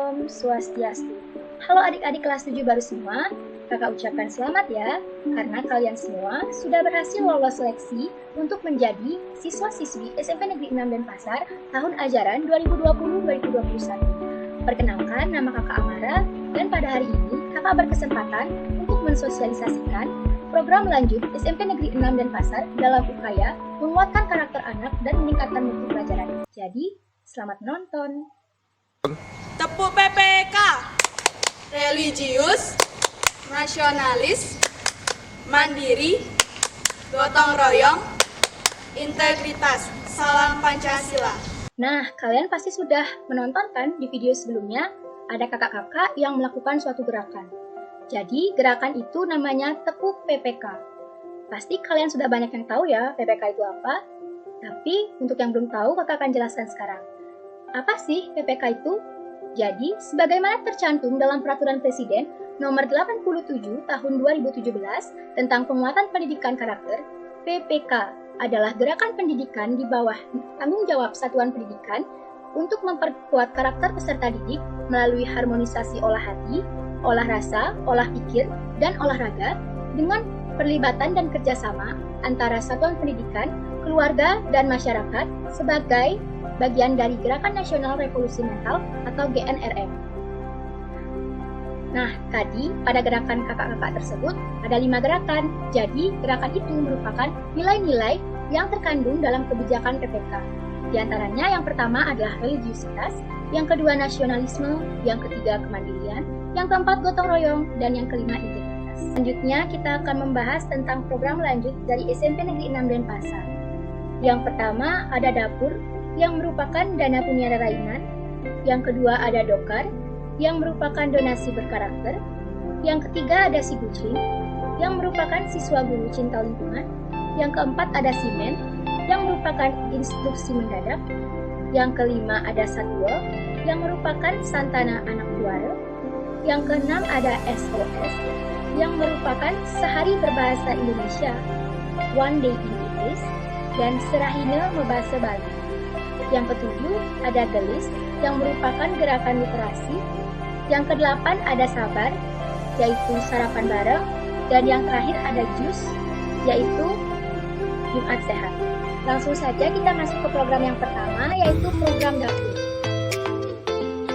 Om Swastiastu. Halo adik-adik kelas 7 baru semua, kakak ucapkan selamat ya, karena kalian semua sudah berhasil lolos seleksi untuk menjadi siswa-siswi SMP Negeri 6 Denpasar tahun ajaran 2020-2021. Perkenalkan, nama kakak Amara, dan pada hari ini kakak berkesempatan untuk mensosialisasikan program lanjut SMP Negeri 6 Denpasar dalam upaya menguatkan karakter anak dan meningkatkan mutu pelajaran. Jadi, selamat menonton. Tepuk PPK, religius, nasionalis, mandiri, gotong royong, integritas, salam Pancasila. Nah, kalian pasti sudah menonton kan di video sebelumnya ada kakak-kakak yang melakukan suatu gerakan. Jadi, gerakan itu namanya tepuk PPK. Pasti kalian sudah banyak yang tahu ya PPK itu apa. Tapi, untuk yang belum tahu, kakak akan jelaskan sekarang. Apa sih PPK itu? Jadi, sebagaimana tercantum dalam Peraturan Presiden Nomor 87 Tahun 2017 tentang penguatan pendidikan karakter, PPK adalah gerakan pendidikan di bawah tanggung jawab satuan pendidikan untuk memperkuat karakter peserta didik melalui harmonisasi olah hati, olah rasa, olah pikir, dan olahraga dengan perlibatan dan kerjasama antara satuan pendidikan, keluarga, dan masyarakat sebagai bagian dari Gerakan Nasional Revolusi Mental atau GNRM. Nah, tadi pada gerakan kakak-kakak tersebut ada 5 gerakan. Jadi, gerakan itu merupakan nilai-nilai yang terkandung dalam kebijakan PPK. Di antaranya yang pertama adalah religiusitas, yang kedua nasionalisme, yang ketiga kemandirian, yang keempat gotong royong, dan yang kelima integritas. Selanjutnya, kita akan membahas tentang program lanjut dari SMP Negeri 6 Denpasar. Yang pertama ada dapur, yang merupakan dana punyara rainan. Yang kedua ada dokar, yang merupakan donasi berkarakter. Yang ketiga ada si Gucling, yang merupakan siswa guru cinta lingkungan. Yang keempat ada simen, yang merupakan instruksi mendadak. Yang kelima ada satwa, yang merupakan santana anak juara. Yang keenam ada SOS, yang merupakan sehari berbahasa Indonesia, One Day in English, dan Serahine Membahasa Bali. Yang ketujuh ada gelis, yang merupakan gerakan literasi. Yang kedelapan ada sabar, yaitu sarapan bareng. Dan yang terakhir ada jus, yaitu Jumat Sehat. Langsung saja kita masuk ke program yang pertama, yaitu program dapur.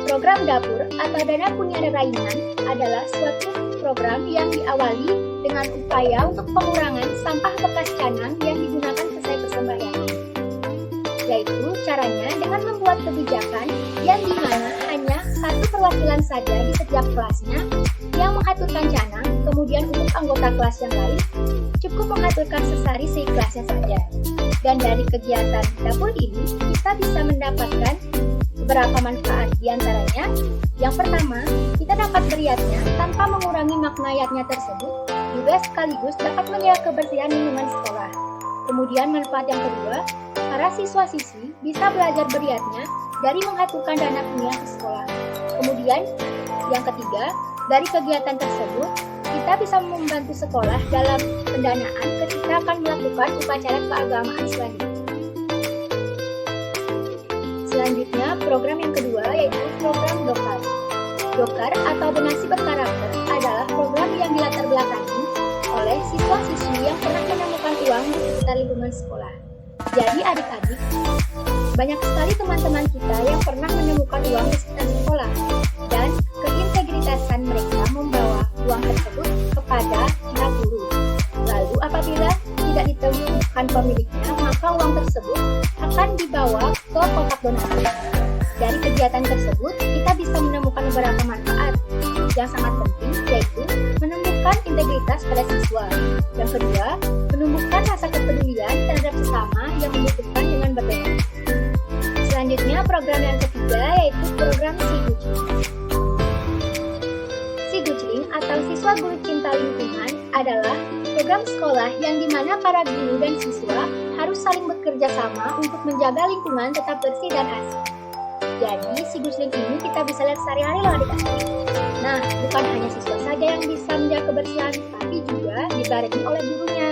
Program dapur atau dana punyara rainan adalah suatu program yang diawali dengan upaya untuk pengurangan sampah bekas canang yang digunakan selesai persembahyangan. Yaitu caranya dengan membuat kebijakan yang dimana hanya satu perwakilan saja di setiap kelasnya yang mengaturkan canang, kemudian untuk anggota kelas yang lain cukup mengaturkan sesari seikhlasnya saja. Dan dari kegiatan dapur ini kita bisa mendapatkan beberapa manfaat, diantaranya yang pertama, kita dapat beriatnya tanpa mengurangi makna yatnya tersebut, juga sekaligus dapat menjaga kebersihan lingkungan sekolah. Kemudian manfaat yang kedua, para siswa-siswi bisa belajar beriatnya dari mengaturkan dana punya ke sekolah. Kemudian yang ketiga, dari kegiatan tersebut, kita bisa membantu sekolah dalam pendanaan ketika akan melakukan upacara keagamaan selanjutnya. Selanjutnya, program yang kedua yaitu program dokar. Dokar atau donasi berkarakter adalah program yang dilatar belakangi oleh siswa-siswi yang pernah menemukan uang di sekitar lingkungan sekolah. Jadi adik-adik, banyak sekali teman-teman kita yang pernah menemukan uang di sekitar sekolah dan keintegritasan mereka membawa uang tersebut kepada pihak guru. Lalu apabila tidak ditemukan pemiliknya, maka uang tersebut akan dibawa ke kotak donasi. Dari kegiatan tersebut, kita bisa menemukan beberapa manfaat yang sangat penting, yaitu menumbuhkan integritas pada siswa. Yang kedua, menumbuhkan rasa kepedulian terhadap sesama yang membutuhkan dengan berbeda. Selanjutnya, program yang ketiga yaitu program Si Gucling. Si Gucling atau Siswa Guru Cinta Lingkungan adalah program sekolah yang dimana para guru dan siswa harus saling bekerja sama untuk menjaga lingkungan tetap bersih dan asri. Jadi, Si Gucling ini kita bisa lihat sehari-hari loh adik-adik. Nah, bukan hanya siswa saja yang bisa menjaga kebersihan, tapi juga dibarengi oleh gurunya.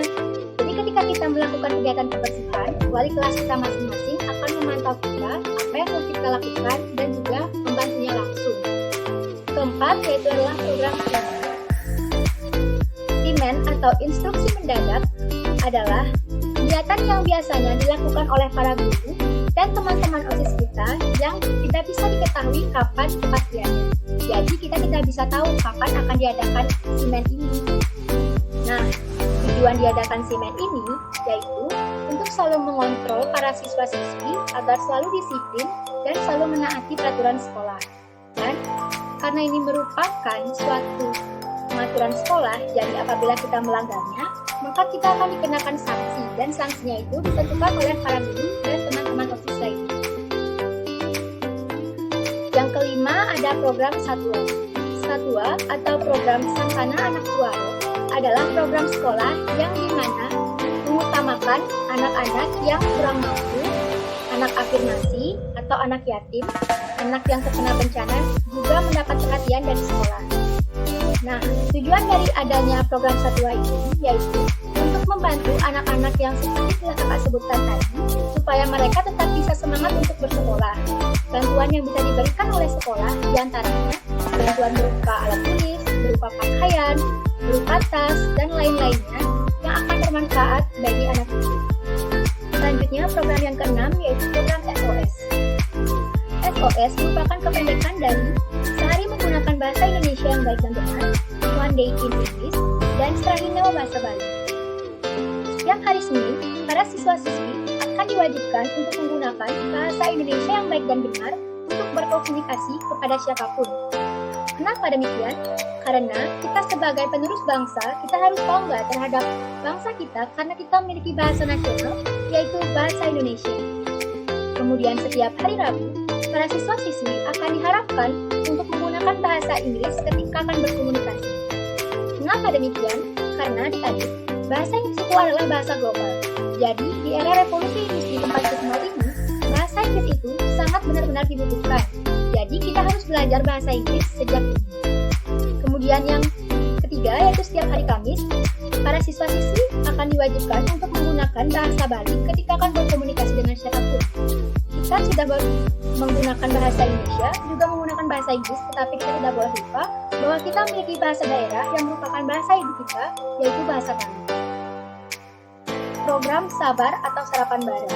Jadi ketika kita melakukan kegiatan kebersihan, wali kelas kita masing-masing akan memantau kita, apa yang harus kita lakukan, dan juga membantunya langsung. keempat yaitu adalah program SIMEN. SIMEN atau instruksi mendadak adalah kegiatan yang biasanya dilakukan oleh para guru dan teman-teman OSIS kita yang tidak bisa diketahui kapan kepastiannya. Jadi kita tidak bisa tahu kapan akan diadakan SIMEN ini. Nah, tujuan diadakan SIMEN ini yaitu untuk selalu mengontrol para siswa-siswi agar selalu disiplin dan selalu menaati peraturan sekolah. Dan karena ini merupakan suatu pengaturan sekolah, jadi apabila kita melanggarnya, maka kita akan dikenakan sanksi, dan sanksinya itu ditentukan oleh para guru dan teman-teman OSIS lainnya. Yang kelima ada program Satwa. Satwa atau program Sankana Anak Tuaro adalah program sekolah yang dimana mengutamakan anak-anak yang kurang mampu, anak afirmasi atau anak yatim, anak yang terkena bencana juga mendapat perhatian dari sekolah. Nah, tujuan dari adanya program Satwa ini yaitu untuk membantu anak-anak yang seperti telah kakak sebutkan tadi, supaya mereka tetap bisa semangat untuk bersekolah. Bantuan yang bisa diberikan oleh sekolah diantaranya bantuan berupa alat tulis, berupa pakaian, berupa tas, dan lain-lainnya yang akan bermanfaat bagi anak itu. Selanjutnya, program yang keenam yaitu program SOS. SOS merupakan kependekan dari Sehari Menggunakan Bahasa Indonesia yang Baik dan Benar, One Day in English, dan Serahineo Bahasa Bali. Setiap hari Senin, para siswa-siswi akan diwajibkan untuk menggunakan bahasa Indonesia yang baik dan benar untuk berkomunikasi kepada siapapun. Kenapa demikian? Karena kita sebagai penerus bangsa, kita harus bangga terhadap bangsa kita karena kita memiliki bahasa nasional, yaitu bahasa Indonesia. Kemudian setiap hari Rabu, para siswa-siswi akan diharapkan untuk menggunakan bahasa Inggris ketika akan berkomunikasi. Mengapa demikian? Karena adik-adik, bahasa Inggris itu adalah bahasa global. Jadi, di era revolusi industri 4.0 ini, bahasa Inggris itu sangat benar-benar dibutuhkan. Jadi, kita harus belajar bahasa Inggris sejak dini. Kemudian yang ketiga, yaitu setiap hari Kamis, para siswa-siswi akan diwajibkan untuk menggunakan bahasa Bali ketika akan berkomunikasi dengan siapapun. Kita sudah menggunakan bahasa Indonesia, juga menggunakan bahasa Inggris, tetapi kita tidak boleh lupa bahwa kita memiliki bahasa daerah yang merupakan bahasa ibu kita, yaitu bahasa Bali. Program Sabar atau Sarapan Bareng.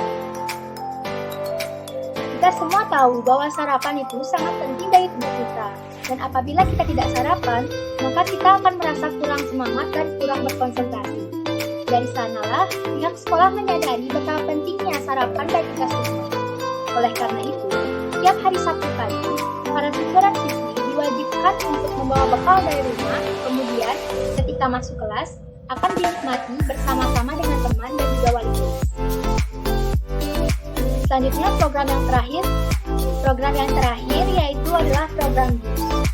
Kita semua tahu bahwa sarapan itu sangat penting dari tubuh kita, dan apabila kita tidak sarapan, maka kita akan merasa kurang semangat dan kurang berkonsentrasi. Dari sanalah, pihak sekolah menyadari betapa pentingnya sarapan bagi kita semua. Oleh karena itu, setiap hari Sabtu pagi, para siswa dan siswi diwajibkan untuk membawa bekal dari rumah, kemudian ketika masuk kelas, akan dinikmati bersama-sama dengan teman dan juga wali kelas. Selanjutnya program yang terakhir yaitu adalah program JUS.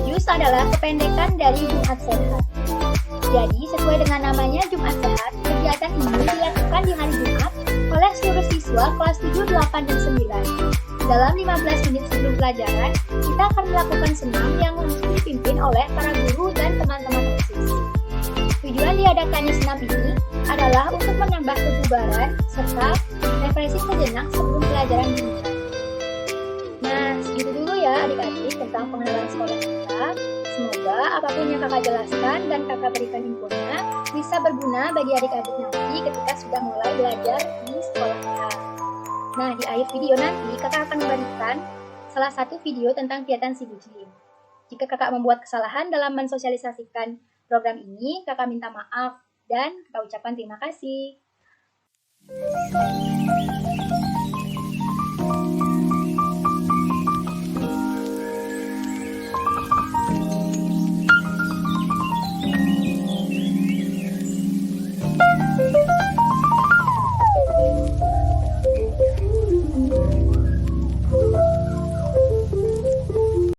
JUS adalah kependekan dari Jumat Sehat. Jadi sesuai dengan namanya Jumat Sehat, kegiatan ini dilakukan di hari Jumat oleh seluruh siswa kelas 7, 8, dan 9. Dalam 15 menit sebelum pelajaran, kita akan melakukan senam yang langsung dipimpin oleh para guru dan teman-teman OSIS. Tujuan diadakannya senam ini adalah untuk menambah kebugaran serta refreshing sejenak sebelum pelajaran dimulai. Nah, segitu dulu ya adik-adik tentang pengenalan sekolah kita. Semoga apapun yang kakak jelaskan dan kakak berikan infonya bisa berguna bagi adik-adik nanti ketika sudah mulai belajar di sekolah kita. Nah, di akhir video nanti kakak akan memberikan salah satu video tentang kegiatan si bucin. Jika kakak membuat kesalahan dalam mensosialisasikan program ini, kakak minta maaf dan kakak ucapkan terima kasih.